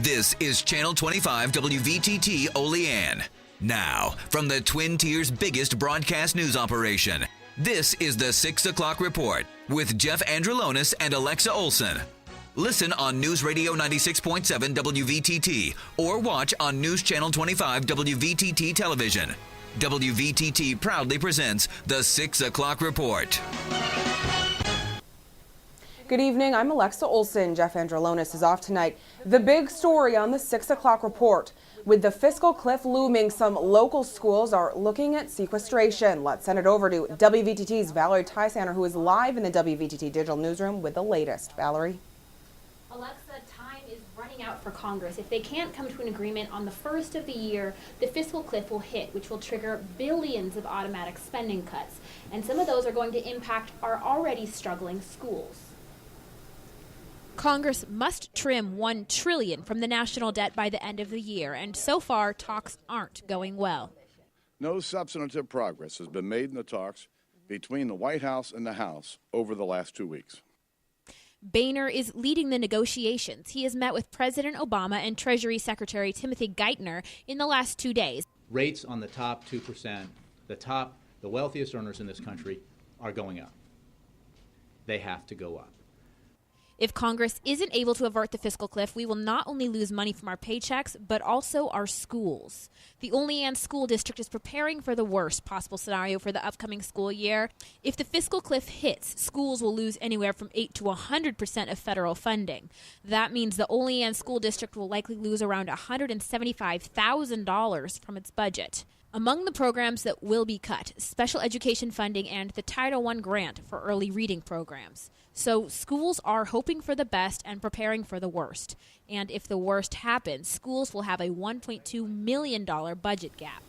This is Channel 25 WVTT Olean. Now, from the Twin Tiers' biggest broadcast news operation, this is the 6 o'clock report with Jeff Andrulonis and Alexa Olson. Listen on News Radio 96.7 WVTT or watch on News Channel 25 WVTT television. WVTT proudly presents the 6 o'clock report. Good evening, I'm Alexa Olson. Jeff Andrulonis is off tonight. The big story on the 6 o'clock report. With the fiscal cliff looming, some local schools are looking at sequestration. Let's send it over to WVTT's Valerie Tysander, who is live in the WVTT digital newsroom with the latest. Valerie. Alexa, time is running out for Congress. If they can't come to an agreement on the first of the year, the fiscal cliff will hit, which will trigger billions of automatic spending cuts. And some of those are going to impact our already struggling schools. Congress must trim $1 trillion from the national debt by the end of the year, and so far talks aren't going well. No substantive progress has been made in the talks between the White House and the House over the last 2 weeks. Boehner is leading the negotiations. He has met with President Obama and Treasury Secretary Timothy Geithner in the last 2 days. Rates on the top 2%, the wealthiest earners in this country, are going up. They have to go up. If Congress isn't able to avert the fiscal cliff, we will not only lose money from our paychecks, but also our schools. The Olean School District is preparing for the worst possible scenario for the upcoming school year. If the fiscal cliff hits, schools will lose anywhere from 8 to 100% of federal funding. That means the Olean School District will likely lose around $175,000 from its budget. Among the programs that will be cut, special education funding and the Title I grant for early reading programs. So schools are hoping for the best and preparing for the worst. And if the worst happens, schools will have a $1.2 million budget gap.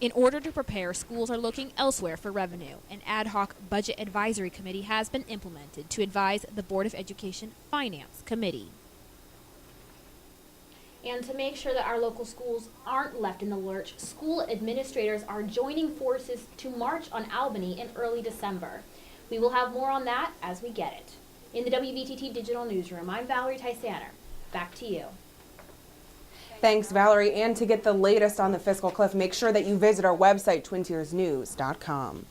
In order to prepare, schools are looking elsewhere for revenue. An ad hoc budget advisory committee has been implemented to advise the Board of Education Finance Committee. And to make sure that our local schools aren't left in the lurch, school administrators are joining forces to march on Albany in early December. We will have more on that as we get it. In the WVTT Digital Newsroom, I'm Valerie Tysander. Back to you. Thanks, Valerie. And to get the latest on the fiscal cliff, make sure that you visit our website, twintiersnews.com.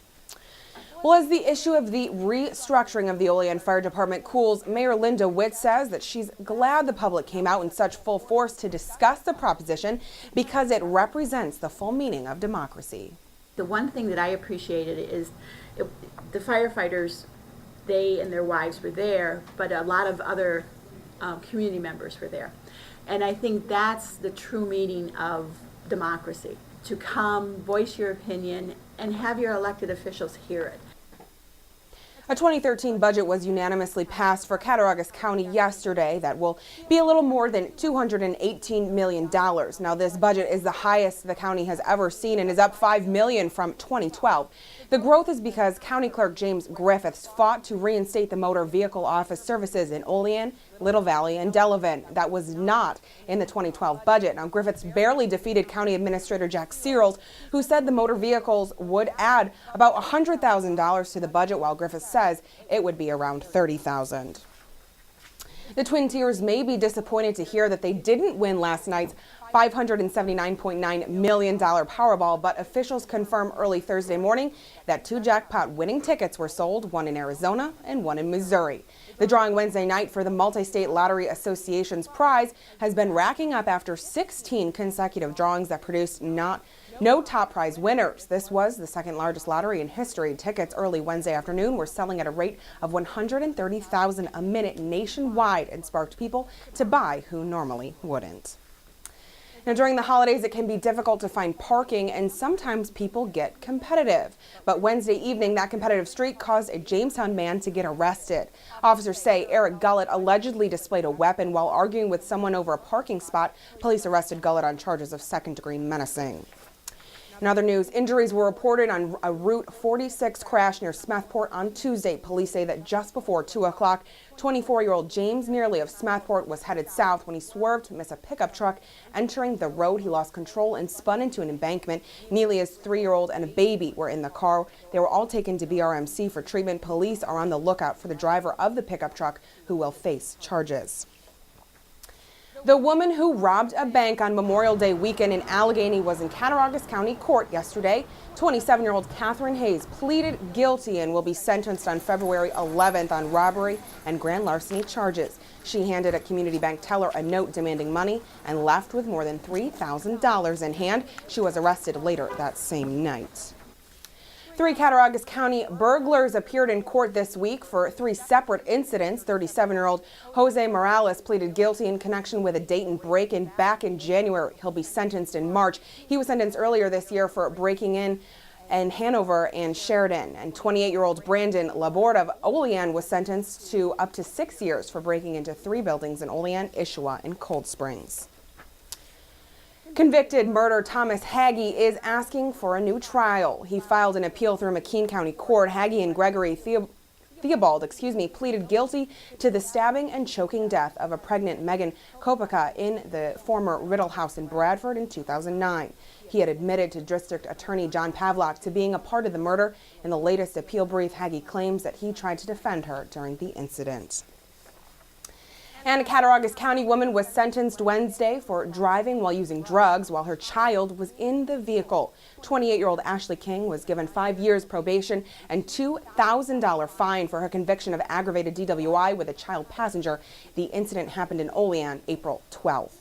Well, as the issue of the restructuring of the Olean Fire Department cools, Mayor Linda Witt says that she's glad the public came out in such full force to discuss the proposition because it represents the full meaning of democracy. The one thing that I appreciated is the firefighters, they and their wives were there, but a lot of other community members were there. And I think that's the true meaning of democracy, to come, voice your opinion, and have your elected officials hear it. A 2013 budget was unanimously passed for Cattaraugus County yesterday that will be a little more than $218 million. Now, this budget is the highest the county has ever seen and is up $5 million from 2012. The growth is because County Clerk James Griffiths fought to reinstate the motor vehicle office services in Olean, Little Valley, and Delavan. That was not in the 2012 budget. Now, Griffiths barely defeated County Administrator Jack Searles, who said the motor vehicles would add about $100,000 to the budget, while Griffiths says it would be around $30,000. The Twin Tiers may be disappointed to hear that they didn't win last night's $579.9 million Powerball, but officials confirm early Thursday morning that 2 jackpot winning tickets were sold, one in Arizona and one in Missouri. The drawing Wednesday night for the Multi-State Lottery Association's prize has been racking up after 16 consecutive drawings that produced no top prize winners. This was the second largest lottery in history. Tickets early Wednesday afternoon were selling at a rate of $130,000 a minute nationwide and sparked people to buy who normally wouldn't. Now, during the holidays, it can be difficult to find parking, and sometimes people get competitive. But Wednesday evening, that competitive streak caused a Jamestown man to get arrested. Officers say Eric Gullett allegedly displayed a weapon while arguing with someone over a parking spot. Police arrested Gullett on charges of second-degree menacing. In other news, injuries were reported on a Route 46 crash near Smethport on Tuesday. Police say that just before 2 o'clock, 24-year-old James Nearly of Smethport was headed south when he swerved to miss a pickup truck. Entering the road, he lost control and spun into an embankment. Nearly's 3-year-old and a baby were in the car. They were all taken to BRMC for treatment. Police are on the lookout for the driver of the pickup truck, who will face charges. The woman who robbed a bank on Memorial Day weekend in Allegheny was in Cattaraugus County Court yesterday. 27-year-old Catherine Hayes pleaded guilty and will be sentenced on February 11th on robbery and grand larceny charges. She handed a community bank teller a note demanding money and left with more than $3,000 in hand. She was arrested later that same night. 3 Cattaraugus County burglars appeared in court this week for 3 separate incidents. 37-year-old Jose Morales pleaded guilty in connection with a Dayton break-in back in January. He'll be sentenced in March. He was sentenced earlier this year for breaking in Hanover and Sheridan. And 28-year-old Brandon Laborde of Olean was sentenced to up to 6 years for breaking into 3 buildings in Olean, Issaquah, and Cold Springs. Convicted murderer Thomas Hagee is asking for a new trial. He filed an appeal through McKean County Court. Hagee and Gregory Theobald pleaded guilty to the stabbing and choking death of a pregnant Megan Kopaka in the former Riddle House in Bradford in 2009. He had admitted to District Attorney John Pavlock to being a part of the murder. In the latest appeal brief, Hagee claims that he tried to defend her during the incident. And a Cattaraugus County woman was sentenced Wednesday for driving while using drugs while her child was in the vehicle. 28-year-old Ashley King was given 5 years probation and $2,000 fine for her conviction of aggravated DWI with a child passenger. The incident happened in Olean, April 12th.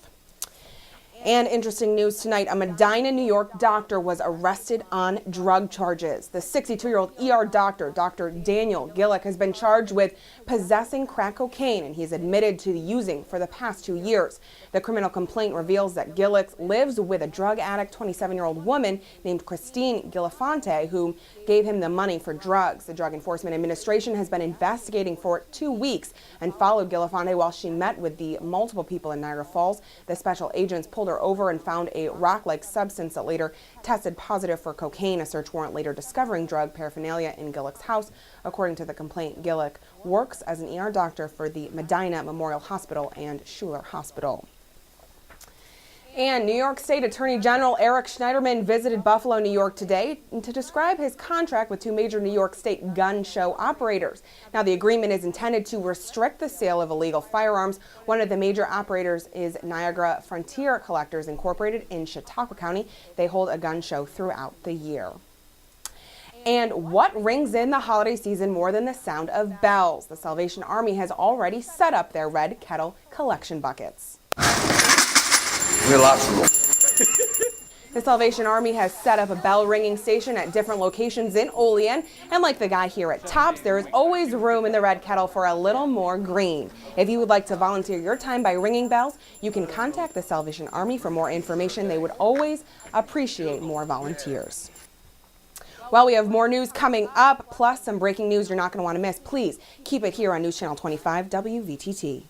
And interesting news tonight, a Medina, New York doctor was arrested on drug charges. The 62-year-old ER doctor, Dr. Daniel Gillick, has been charged with possessing crack cocaine, and he's admitted to using for the past 2 years. The criminal complaint reveals that Gillick lives with a drug addict 27-year-old woman named Christine Gillifonte, who gave him the money for drugs. The Drug Enforcement Administration has been investigating for 2 weeks and followed Gillifonte while she met with the multiple people in Niagara Falls. The special agents pulled her over and found a rock-like substance that later tested positive for cocaine. A search warrant later discovering drug paraphernalia in Gillick's house. According to the complaint, Gillick works as an ER doctor for the Medina Memorial Hospital and Schuler Hospital. And New York State Attorney General Eric Schneiderman visited Buffalo, New York today to describe his contract with 2 major New York State gun show operators. Now, the agreement is intended to restrict the sale of illegal firearms. One of the major operators is Niagara Frontier Collectors Incorporated in Chautauqua County. They hold a gun show throughout the year. And what rings in the holiday season more than the sound of bells? The Salvation Army has already set up their red kettle collection buckets. The Salvation Army has set up a bell ringing station at different locations in Olean, and like the guy here at Tops, there is always room in the red kettle for a little more green. If you would like to volunteer your time by ringing bells, you can contact the Salvation Army for more information. They would always appreciate more volunteers. Well, we have more news coming up, plus some breaking news you're not going to want to miss. Please keep it here on News Channel 25 WVTT.